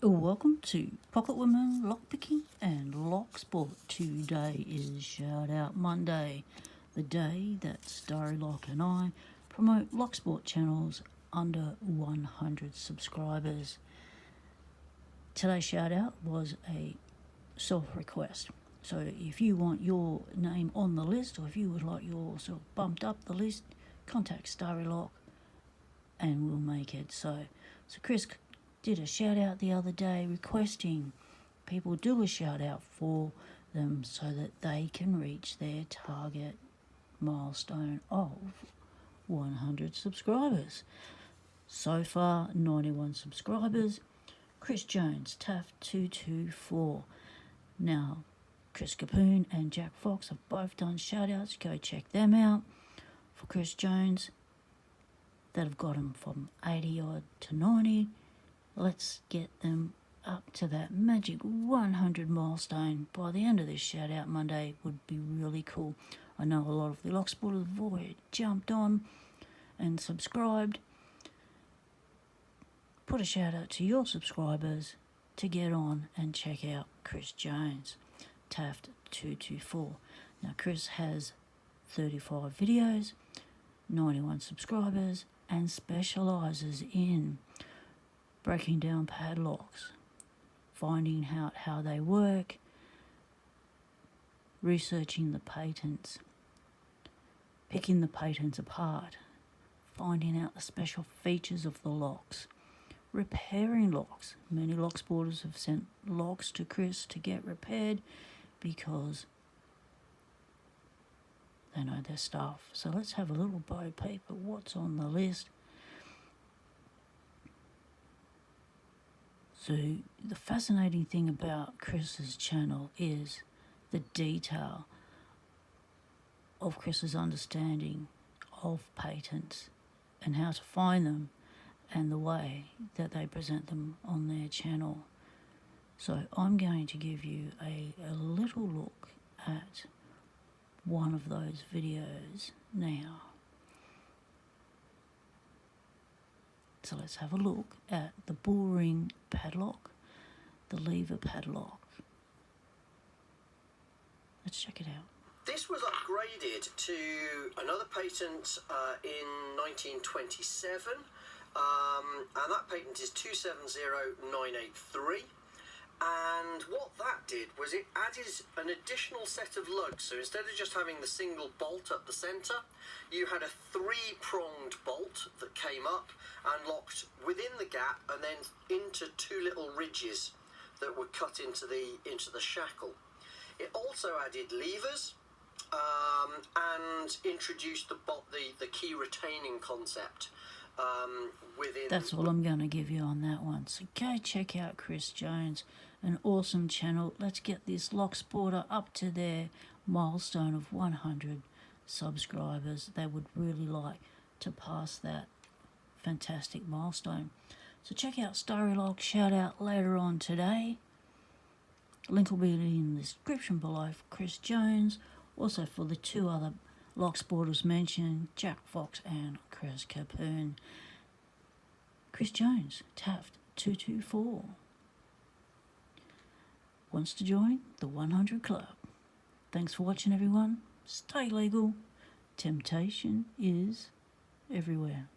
Welcome to Pocket Women Lockpicking and Lock Sport. Today is Shout Out Monday, the day that Starrylock and I promote Lock Sport channels under 100 subscribers. Today's shout out was a self-request. So if you want your name on the list, or if you would like yourself bumped up the list, contact Starrylock and we'll make it so. So Chris did a shout out the other day requesting people do a shout out for them so that they can reach their target milestone of 100 subscribers. So far, 91 subscribers. Chris Jones, Taff224. Now, Chris Capoon and Jack Fox have both done shout outs. Go check them out. For Chris Jones, that have got him from 80 odd to 90. Let's get them up to that magic 100 milestone by the end of this Shout Out Monday. Would be really cool. I know a lot of the Lock Sporters have already jumped on and subscribed. Put a shout out to your subscribers to get on and check out Chris Jones, Taft224. Now Chris has 35 videos, 91 subscribers, and specialises in breaking down padlocks, finding out how they work, researching the patents, picking the patents apart, finding out the special features of the locks, repairing locks. Many lock sporters have sent locks to Chris to get repaired because they know their stuff. So let's have a little bo peep at what's on the list. So the fascinating thing about Chris's channel is the detail of Chris's understanding of patents and how to find them and the way that they present them on their channel. So I'm going to give you a little look at one of those videos now. So let's have a look at the Bull Ring Padlock, the lever padlock. Let's check it out. This was upgraded to another patent in 1927, and that patent is 270983. And what that did was it added an additional set of lugs. So instead of just having the single bolt at the centre, you had a three-pronged bolt that came up and locked within the gap and then into two little ridges that were cut into the shackle. It also added levers and introduced the key retaining concept within. That's all I'm going to give you on that one. So go check out Chris Jones, an awesome channel. Let's get this lock sporter up to their milestone of 100 subscribers. They would really like to pass that fantastic milestone. So check out Starrylock shout out later on today. Link will be in the description below for Chris Jones. Also for the two other lock sporters mentioned, Jack Fox and Chris Capoon. Chris Jones, Taft224. Wants to join the 100 Club. Thanks for watching, everyone. Stay legal. Temptation is everywhere.